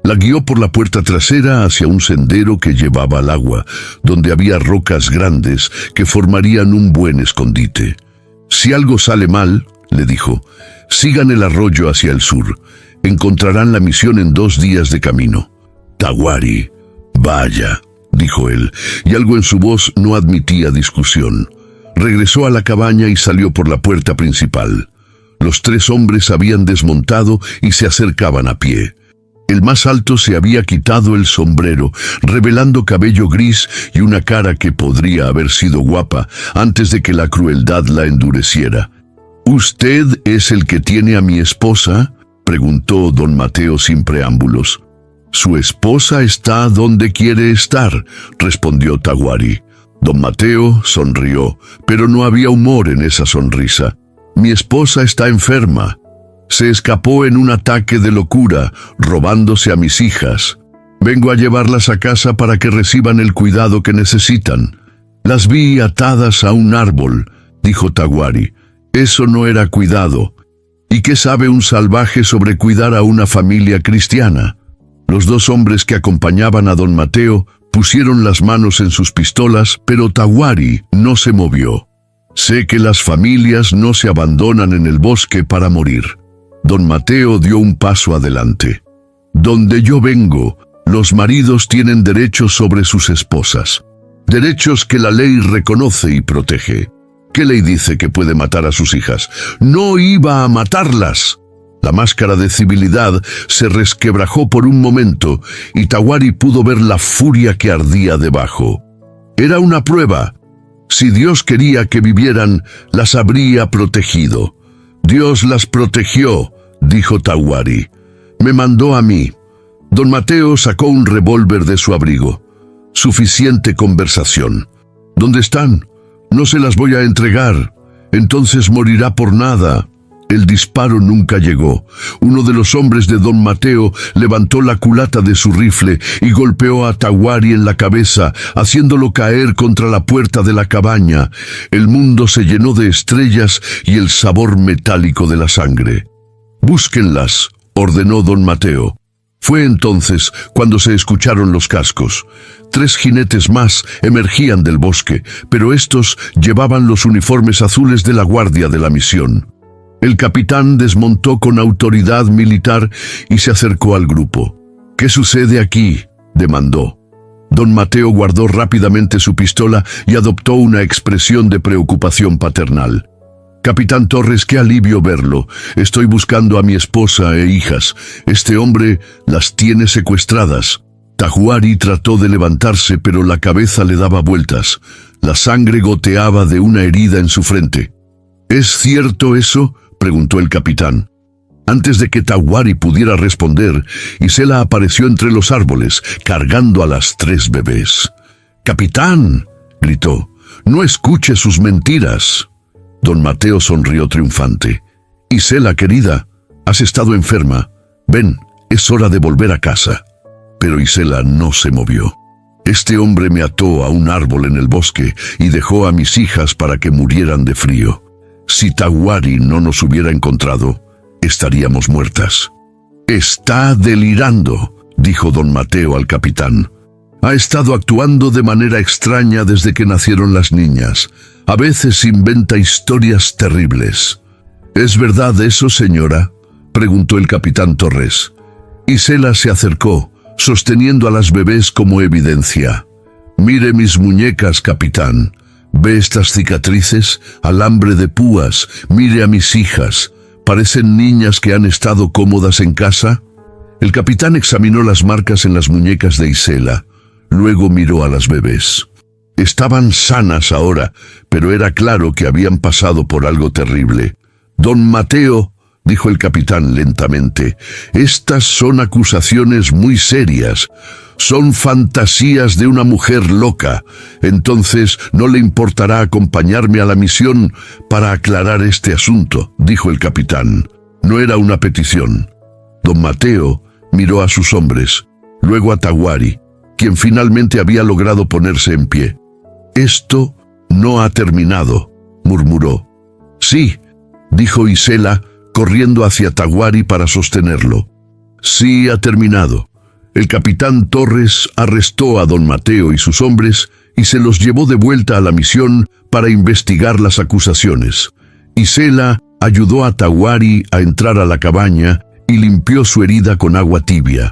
La guió por la puerta trasera hacia un sendero que llevaba al agua, donde había rocas grandes que formarían un buen escondite. «Si algo sale mal», le dijo, «sigan el arroyo hacia el sur. Encontrarán la misión en 2 días de camino». «Tahuari, vaya», dijo él, y algo en su voz no admitía discusión. Regresó a la cabaña y salió por la puerta principal. Los 3 hombres habían desmontado y se acercaban a pie. El más alto se había quitado el sombrero, revelando cabello gris y una cara que podría haber sido guapa antes de que la crueldad la endureciera. «¿Usted es el que tiene a mi esposa?», preguntó don Mateo sin preámbulos. «Su esposa está donde quiere estar», respondió Tahuari. Don Mateo sonrió, pero no había humor en esa sonrisa. «Mi esposa está enferma. Se escapó en un ataque de locura, robándose a mis hijas. Vengo a llevarlas a casa para que reciban el cuidado que necesitan». «Las vi atadas a un árbol», dijo Tahuari. «Eso no era cuidado. ¿Y qué sabe un salvaje sobre cuidar a una familia cristiana?». Los 2 hombres que acompañaban a don Mateo pusieron las manos en sus pistolas, pero Tahuari no se movió. «Sé que las familias no se abandonan en el bosque para morir». Don Mateo dio un paso adelante. «Donde yo vengo, los maridos tienen derechos sobre sus esposas. Derechos que la ley reconoce y protege. ¿Qué ley dice que puede matar a sus hijas? No iba a matarlas». La máscara de civilidad se resquebrajó por un momento y Tahuari pudo ver la furia que ardía debajo. Era una prueba. Si Dios quería que vivieran, las habría protegido. «Dios las protegió», dijo Tahuari. «Me mandó a mí». Don Mateo sacó un revólver de su abrigo. «Suficiente conversación. ¿Dónde están? No se las voy a entregar. Entonces morirá por nada». El disparo nunca llegó. Uno de los hombres de don Mateo levantó la culata de su rifle y golpeó a Tahuari en la cabeza, haciéndolo caer contra la puerta de la cabaña. El mundo se llenó de estrellas y el sabor metálico de la sangre. «Búsquenlas», ordenó don Mateo. Fue entonces cuando se escucharon los cascos. 3 jinetes más emergían del bosque, pero estos llevaban los uniformes azules de la guardia de la misión. El capitán desmontó con autoridad militar y se acercó al grupo. «¿Qué sucede aquí?», demandó. Don Mateo guardó rápidamente su pistola y adoptó una expresión de preocupación paternal. «Capitán Torres, qué alivio verlo. Estoy buscando a mi esposa e hijas. Este hombre las tiene secuestradas». Tahuari trató de levantarse, pero la cabeza le daba vueltas. La sangre goteaba de una herida en su frente. «¿Es cierto eso?», preguntó el capitán. Antes de que Tahuari pudiera responder, Isela apareció entre los árboles, cargando a las 3 bebés. «¡Capitán!», gritó, «no escuche sus mentiras». Don Mateo sonrió triunfante. «Isela, querida, has estado enferma. Ven, es hora de volver a casa». Pero Isela no se movió. «Este hombre me ató a un árbol en el bosque y dejó a mis hijas para que murieran de frío. Si Tahuari no nos hubiera encontrado, estaríamos muertas». «Está delirando», dijo don Mateo al capitán. «Ha estado actuando de manera extraña desde que nacieron las niñas. A veces inventa historias terribles». «¿Es verdad eso, señora?», preguntó el capitán Torres. Isela se acercó, sosteniendo a las bebés como evidencia. «Mire mis muñecas, capitán. ¿Ve estas cicatrices? Alambre de púas. Mire a mis hijas. ¿Parecen niñas que han estado cómodas en casa?». El capitán examinó las marcas en las muñecas de Isela. Luego miró a las bebés. Estaban sanas ahora, pero era claro que habían pasado por algo terrible. «Don Mateo», dijo el capitán lentamente, «estas son acusaciones muy serias. Son fantasías de una mujer loca. Entonces, ¿no le importará acompañarme a la misión para aclarar este asunto?», dijo el capitán. No era una petición. Don Mateo miró a sus hombres, luego a Tahuari, quien finalmente había logrado ponerse en pie. «Esto no ha terminado», murmuró. «Sí», dijo Isela, corriendo hacia Tahuari para sostenerlo. «Sí ha terminado. El capitán Torres arrestó a don Mateo y sus hombres y se los llevó de vuelta a la misión para investigar las acusaciones. Isela ayudó a Tahuari a entrar a la cabaña y limpió su herida con agua tibia.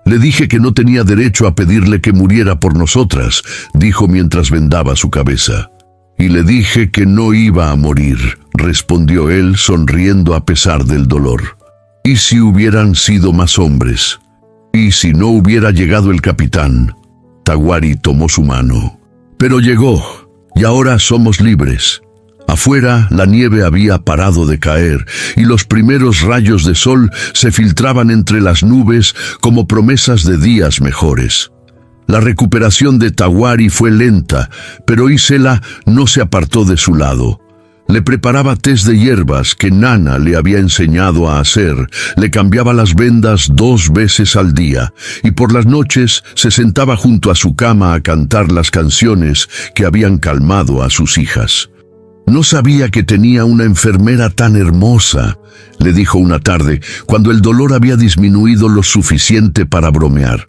Le dije que no tenía derecho a pedirle que muriera por nosotras», dijo mientras vendaba su cabeza. «Y le dije que no iba a morir», respondió él sonriendo a pesar del dolor. «¿Y si hubieran sido más hombres? ¿Y si no hubiera llegado el capitán?». Tahuari tomó su mano. «Pero llegó, y ahora somos libres». Afuera, la nieve había parado de caer, y los primeros rayos de sol se filtraban entre las nubes como promesas de días mejores. La recuperación de Tahuari fue lenta, pero Isela no se apartó de su lado. Le preparaba tés de hierbas que Nana le había enseñado a hacer, le cambiaba las vendas 2 veces al día, y por las noches se sentaba junto a su cama a cantar las canciones que habían calmado a sus hijas. «No sabía que tenía una enfermera tan hermosa», le dijo una tarde, cuando el dolor había disminuido lo suficiente para bromear.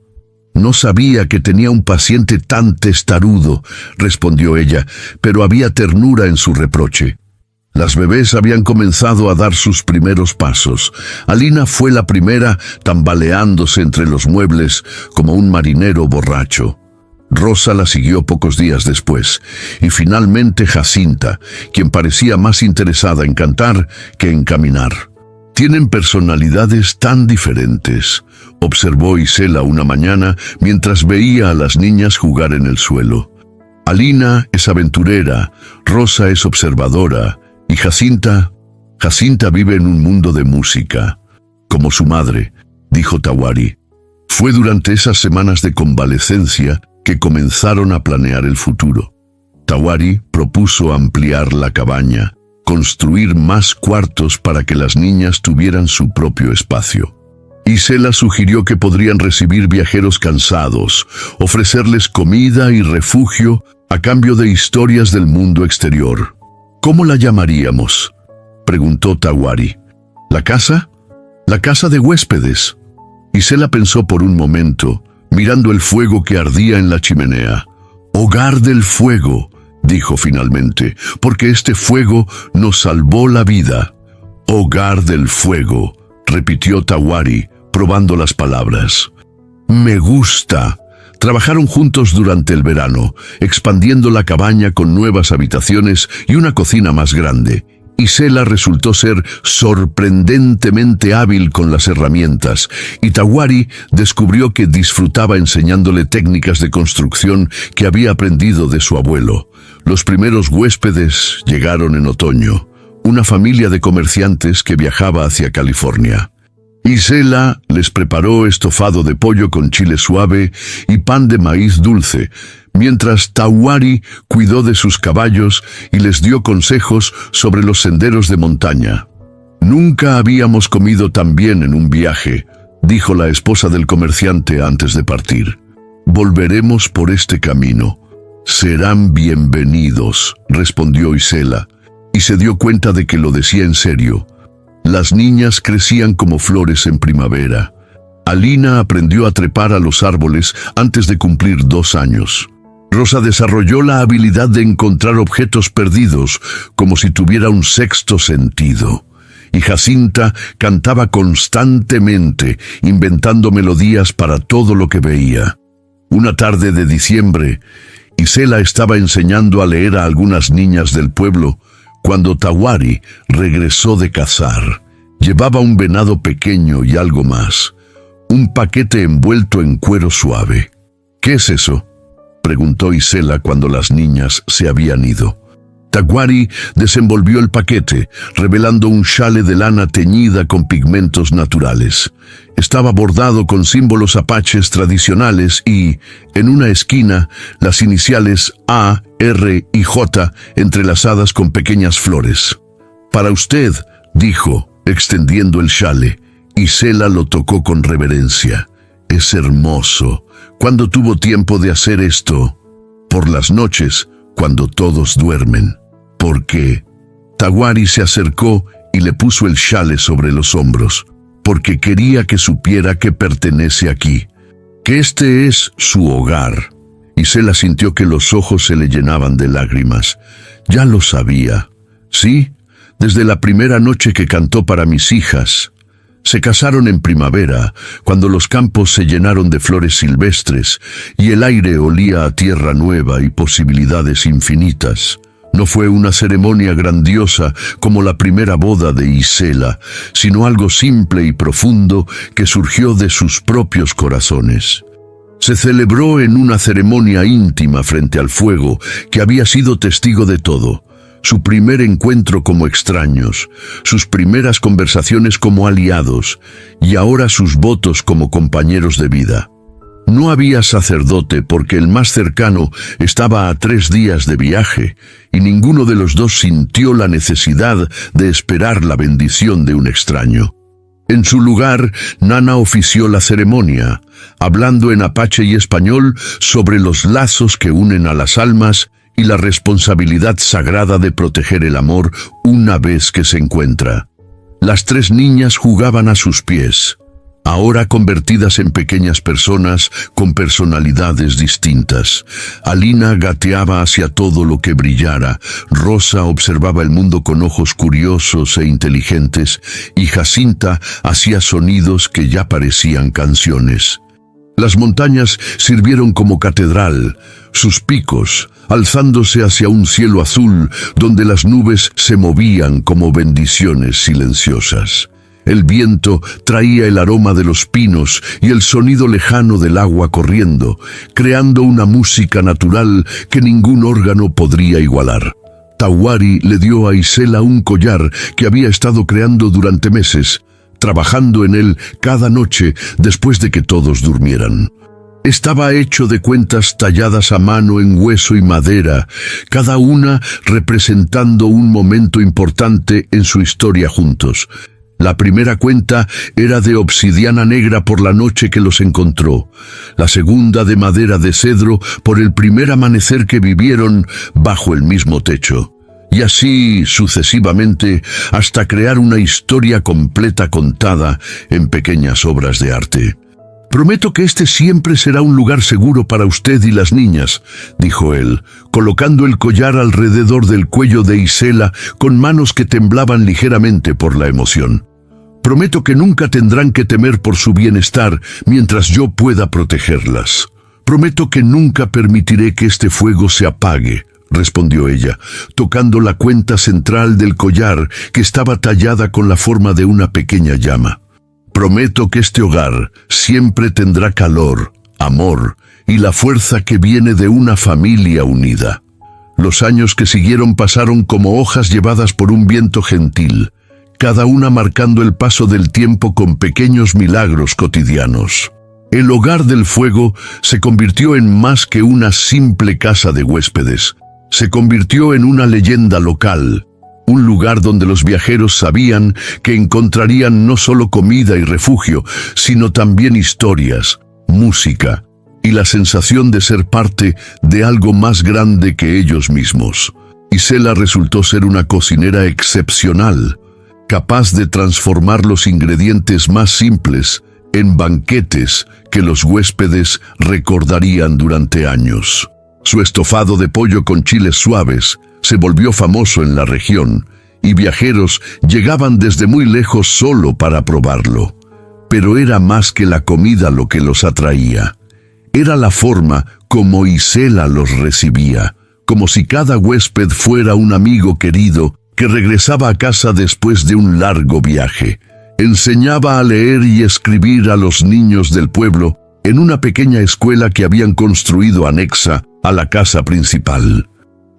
«No sabía que tenía un paciente tan testarudo», respondió ella, pero había ternura en su reproche. Las bebés habían comenzado a dar sus primeros pasos. Alina fue la primera, tambaleándose entre los muebles como un marinero borracho. Rosa la siguió pocos días después, y finalmente Jacinta, quien parecía más interesada en cantar que en caminar. «Tienen personalidades tan diferentes», observó Isela una mañana mientras veía a las niñas jugar en el suelo. «Alina es aventurera, Rosa es observadora, y Jacinta vive en un mundo de música, como su madre», dijo Tahuari. Fue durante esas semanas de convalecencia que comenzaron a planear el futuro. Tahuari propuso ampliar la cabaña, construir más cuartos para que las niñas tuvieran su propio espacio. Isela sugirió que podrían recibir viajeros cansados, ofrecerles comida y refugio a cambio de historias del mundo exterior. «¿Cómo la llamaríamos?», preguntó Tahuari. «¿La casa? La casa de huéspedes». Isela pensó por un momento, mirando el fuego que ardía en la chimenea. «Hogar del fuego», dijo finalmente, «porque este fuego nos salvó la vida». «Hogar del fuego», repitió Tawari, probando las palabras. «Me gusta». Trabajaron juntos durante el verano, expandiendo la cabaña con nuevas habitaciones y una cocina más grande. Isela resultó ser sorprendentemente hábil con las herramientas, y Tawari descubrió que disfrutaba enseñándole técnicas de construcción que había aprendido de su abuelo. Los primeros huéspedes llegaron en otoño, una familia de comerciantes que viajaba hacia California. Isela les preparó estofado de pollo con chile suave y pan de maíz dulce, mientras Tawari cuidó de sus caballos y les dio consejos sobre los senderos de montaña. «Nunca habíamos comido tan bien en un viaje», dijo la esposa del comerciante antes de partir. «Volveremos por este camino». «Serán bienvenidos», respondió Isela, y se dio cuenta de que lo decía en serio. Las niñas crecían como flores en primavera. Alina aprendió a trepar a los árboles antes de cumplir 2 años. Rosa desarrolló la habilidad de encontrar objetos perdidos, como si tuviera un sexto sentido. Y Jacinta cantaba constantemente, inventando melodías para todo lo que veía. Una tarde de diciembre, Isela estaba enseñando a leer a algunas niñas del pueblo, cuando Tawari regresó de cazar. Llevaba un venado pequeño y algo más, un paquete envuelto en cuero suave. «¿Qué es eso?», preguntó Isela cuando las niñas se habían ido. Tawari desenvolvió el paquete, revelando un chale de lana teñida con pigmentos naturales. Estaba bordado con símbolos apaches tradicionales y, en una esquina, las iniciales A, R y J entrelazadas con pequeñas flores. «Para usted», dijo, extendiendo el chale. Isela lo tocó con reverencia. «Es hermoso. ¿Cuándo tuvo tiempo de hacer esto?» «Por las noches, cuando todos duermen». «¿Por qué?» Tawari se acercó y le puso el chale sobre los hombros. «Porque quería que supiera que pertenece aquí, que este es su hogar». Isela sintió que los ojos se le llenaban de lágrimas. «Ya lo sabía. Sí, desde la primera noche que cantó para mis hijas». Se casaron en primavera, cuando los campos se llenaron de flores silvestres y el aire olía a tierra nueva y posibilidades infinitas. No fue una ceremonia grandiosa como la primera boda de Isela, sino algo simple y profundo que surgió de sus propios corazones. Se celebró en una ceremonia íntima frente al fuego que había sido testigo de todo. Su primer encuentro como extraños, sus primeras conversaciones como aliados y ahora sus votos como compañeros de vida. No había sacerdote porque el más cercano estaba a 3 días de viaje y ninguno de los dos sintió la necesidad de esperar la bendición de un extraño. En su lugar, Nana ofició la ceremonia, hablando en apache y español sobre los lazos que unen a las almas y la responsabilidad sagrada de proteger el amor una vez que se encuentra. Las 3 niñas jugaban a sus pies, ahora convertidas en pequeñas personas con personalidades distintas. Alina gateaba hacia todo lo que brillara, Rosa observaba el mundo con ojos curiosos e inteligentes, y Jacinta hacía sonidos que ya parecían canciones. Las montañas sirvieron como catedral, sus picos, alzándose hacia un cielo azul donde las nubes se movían como bendiciones silenciosas. El viento traía el aroma de los pinos y el sonido lejano del agua corriendo, creando una música natural que ningún órgano podría igualar. Tawari le dio a Isela un collar que había estado creando durante meses, trabajando en él cada noche después de que todos durmieran. Estaba hecho de cuentas talladas a mano en hueso y madera, cada una representando un momento importante en su historia juntos. La primera cuenta era de obsidiana negra por la noche que los encontró, la segunda de madera de cedro por el primer amanecer que vivieron bajo el mismo techo, y así sucesivamente hasta crear una historia completa contada en pequeñas obras de arte. Prometo que este siempre será un lugar seguro para usted y las niñas, dijo él, colocando el collar alrededor del cuello de Isela con manos que temblaban ligeramente por la emoción. Prometo que nunca tendrán que temer por su bienestar mientras yo pueda protegerlas. Prometo que nunca permitiré que este fuego se apague, respondió ella, tocando la cuenta central del collar que estaba tallada con la forma de una pequeña llama. Prometo que este hogar siempre tendrá calor, amor y la fuerza que viene de una familia unida. Los años que siguieron pasaron como hojas llevadas por un viento gentil, cada una marcando el paso del tiempo con pequeños milagros cotidianos. El hogar del fuego se convirtió en más que una simple casa de huéspedes. Se convirtió en una leyenda local, un lugar donde los viajeros sabían que encontrarían no solo comida y refugio, sino también historias, música y la sensación de ser parte de algo más grande que ellos mismos. Isela resultó ser una cocinera excepcional, capaz de transformar los ingredientes más simples en banquetes que los huéspedes recordarían durante años. Su estofado de pollo con chiles suaves se volvió famoso en la región, y viajeros llegaban desde muy lejos solo para probarlo. Pero era más que la comida lo que los atraía. Era la forma como Isela los recibía, como si cada huésped fuera un amigo querido que regresaba a casa después de un largo viaje. Enseñaba a leer y escribir a los niños del pueblo en una pequeña escuela que habían construido anexa a la casa principal.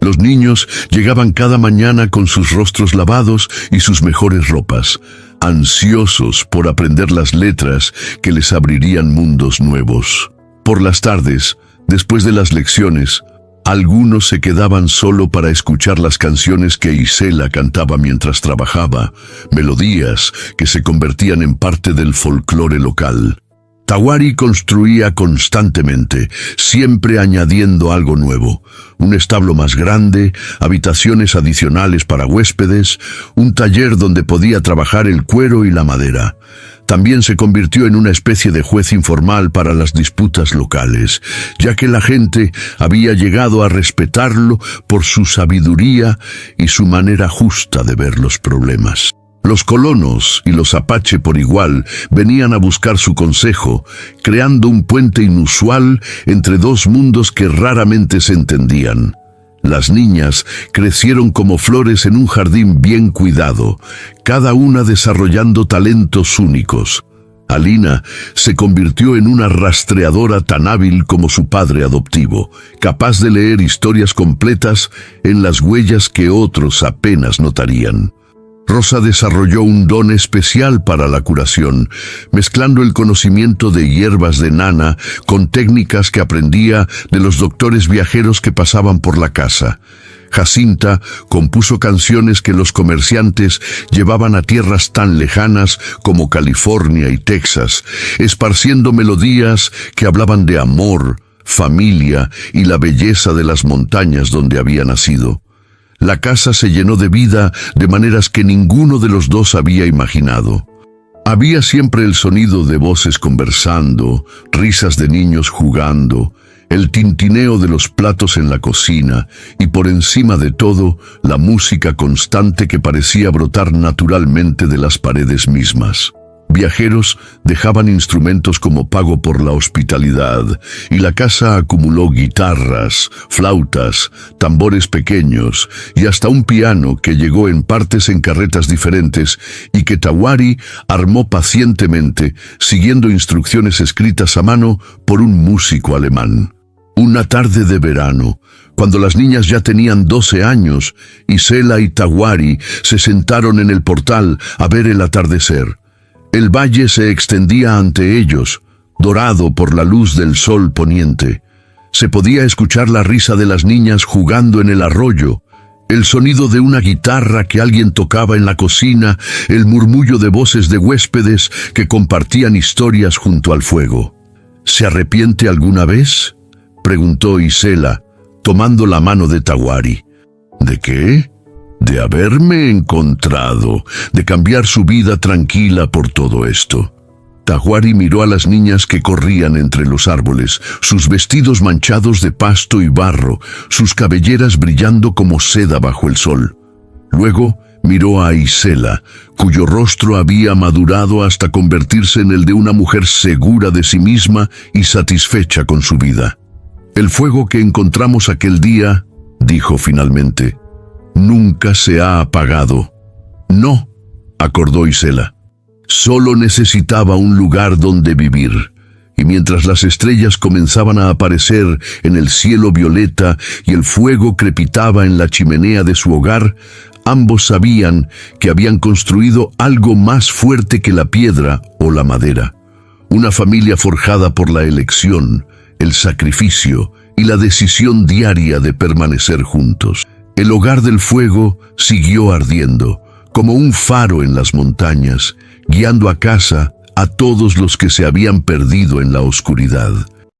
Los niños llegaban cada mañana con sus rostros lavados y sus mejores ropas, ansiosos por aprender las letras que les abrirían mundos nuevos. Por las tardes, después de las lecciones, algunos se quedaban solo para escuchar las canciones que Isela cantaba mientras trabajaba, melodías que se convertían en parte del folclore local. Tawari construía constantemente, siempre añadiendo algo nuevo. Un establo más grande, habitaciones adicionales para huéspedes, un taller donde podía trabajar el cuero y la madera. También se convirtió en una especie de juez informal para las disputas locales, ya que la gente había llegado a respetarlo por su sabiduría y su manera justa de ver los problemas. Los colonos y los apache por igual venían a buscar su consejo, creando un puente inusual entre dos mundos que raramente se entendían. Las niñas crecieron como flores en un jardín bien cuidado, cada una desarrollando talentos únicos. Alina se convirtió en una rastreadora tan hábil como su padre adoptivo, capaz de leer historias completas en las huellas que otros apenas notarían. Rosa desarrolló un don especial para la curación, mezclando el conocimiento de hierbas de Nana con técnicas que aprendía de los doctores viajeros que pasaban por la casa. Jacinta compuso canciones que los comerciantes llevaban a tierras tan lejanas como California y Texas, esparciendo melodías que hablaban de amor, familia y la belleza de las montañas donde había nacido. La casa se llenó de vida de maneras que ninguno de los dos había imaginado. Había siempre el sonido de voces conversando, risas de niños jugando, el tintineo de los platos en la cocina y por encima de todo, la música constante que parecía brotar naturalmente de las paredes mismas. Viajeros dejaban instrumentos como pago por la hospitalidad, y la casa acumuló guitarras, flautas, tambores pequeños y hasta un piano que llegó en partes en carretas diferentes y que Tawari armó pacientemente, siguiendo instrucciones escritas a mano por un músico alemán. Una tarde de verano, cuando las niñas ya tenían 12 años, Isela y Tawari se sentaron en el portal a ver el atardecer. El valle se extendía ante ellos, dorado por la luz del sol poniente. Se podía escuchar la risa de las niñas jugando en el arroyo, el sonido de una guitarra que alguien tocaba en la cocina, el murmullo de voces de huéspedes que compartían historias junto al fuego. ¿Se arrepiente alguna vez?, preguntó Isela, tomando la mano de Tawari. ¿De qué? De haberme encontrado, de cambiar su vida tranquila por todo esto. Tahuari miró a las niñas que corrían entre los árboles, sus vestidos manchados de pasto y barro, sus cabelleras brillando como seda bajo el sol. Luego miró a Isela, cuyo rostro había madurado hasta convertirse en el de una mujer segura de sí misma y satisfecha con su vida. «El fuego que encontramos aquel día», dijo finalmente, «nunca se ha apagado». «No», acordó Isela. Solo necesitaba un lugar donde vivir. Y mientras las estrellas comenzaban a aparecer en el cielo violeta y el fuego crepitaba en la chimenea de su hogar, ambos sabían que habían construido algo más fuerte que la piedra o la madera. Una familia forjada por la elección, el sacrificio y la decisión diaria de permanecer juntos. El hogar del fuego siguió ardiendo, como un faro en las montañas, guiando a casa a todos los que se habían perdido en la oscuridad.